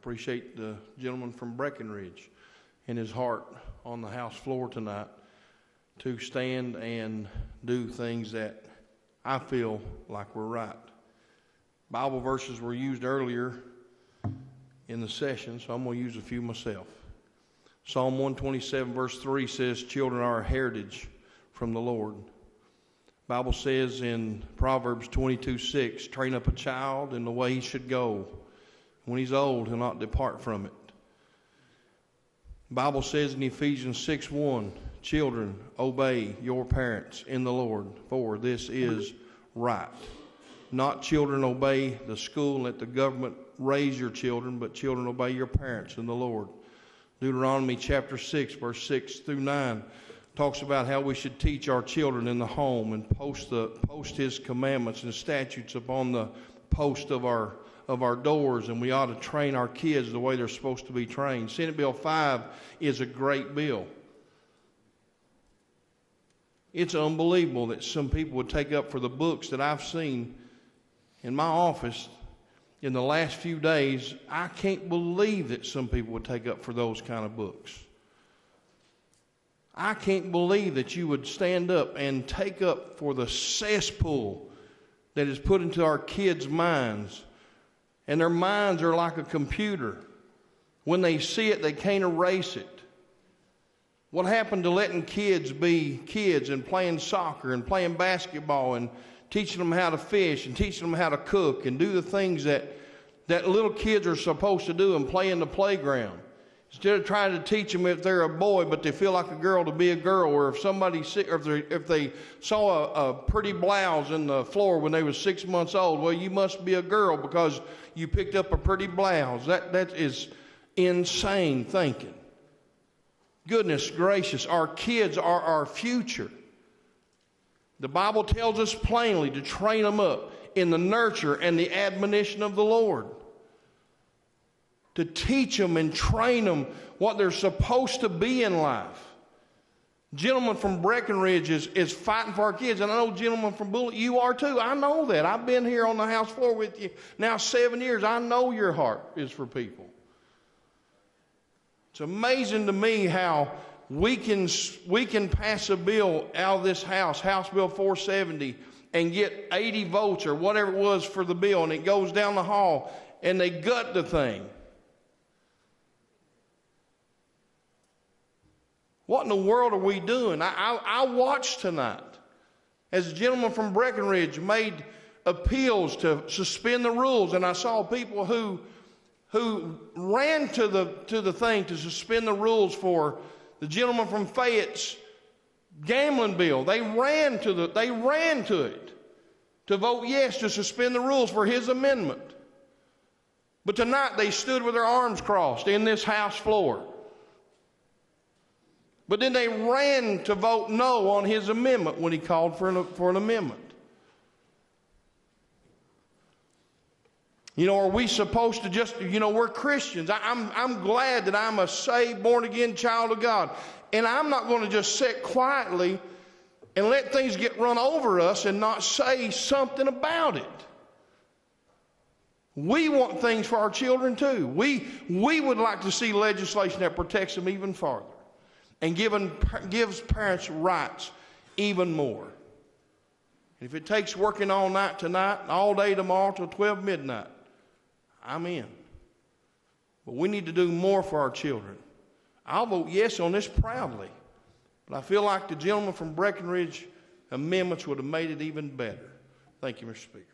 appreciate the gentleman from Breckenridge and his heart on the House floor tonight to stand and do things that I feel like were right. Bible verses were used earlier in the session, so I'm going to use a few myself. Psalm 127 verse 3 says, children are a heritage from the Lord. Bible says in Proverbs 22:6, train up a child in the way he should go. When he's old, he'll not depart from it. Bible says in Ephesians 6:1, children, obey your parents in the Lord, for this is right. Not children obey the school and let the government raise your children, but children obey your parents in the Lord. Deuteronomy chapter 6, verse 6 through 9 talks about how we should teach our children in the home and post his commandments and statutes upon the post of our doors, and we ought to train our kids the way they're supposed to be trained. Senate Bill 5 is a great bill. It's unbelievable that some people would take up for the books that I've seen in my office in the last few days. I can't believe that some people would take up for those kind of books. I can't believe that you would stand up and take up for the cesspool that is put into our kids' minds. And their minds are like a computer. When they see it, they can't erase it. What happened to letting kids be kids and playing soccer and playing basketball and teaching them how to fish and teaching them how to cook and do the things that little kids are supposed to do and play in the playground? Instead of trying to teach them if they're a boy but they feel like a girl to be a girl, or if they saw a pretty blouse in the floor when they were 6 months old, well, you must be a girl because you picked up a pretty blouse. That is insane thinking. Goodness gracious, our kids are our future. The Bible tells us plainly to train them up in the nurture and the admonition of the Lord. To teach them and train them what they're supposed to be in life. Gentleman from Breckenridge is fighting for our kids, and I know gentlemen from Bullitt, you are too. I know that. I've been here on the House floor with you now 7 years. I know your heart is for people. It's amazing to me how we can pass a bill out of this House, House Bill 470, and get 80 votes or whatever it was for the bill, and it goes down the hall, and they gut the thing. What in the world are we doing? I watched tonight as a gentleman from Breckenridge made appeals to suspend the rules, and I saw people who ran to the thing to suspend the rules for the gentleman from Fayette's gambling bill. They ran to it to vote yes to suspend the rules for his amendment. But tonight they stood with their arms crossed in this House floor. But then they ran to vote no on his amendment when he called for an amendment. You know, are we supposed to just, we're Christians. I'm glad that I'm a saved, born-again child of God. And I'm not going to just sit quietly and let things get run over us and not say something about it. We want things for our children too. We would like to see legislation that protects them even farther and gives parents rights even more. And if it takes working all night tonight, all day tomorrow till 12 midnight, I'm in. But we need to do more for our children. I'll vote yes on this proudly. But I feel like the gentleman from Breckenridge amendments would have made it even better. Thank you, Mr. Speaker.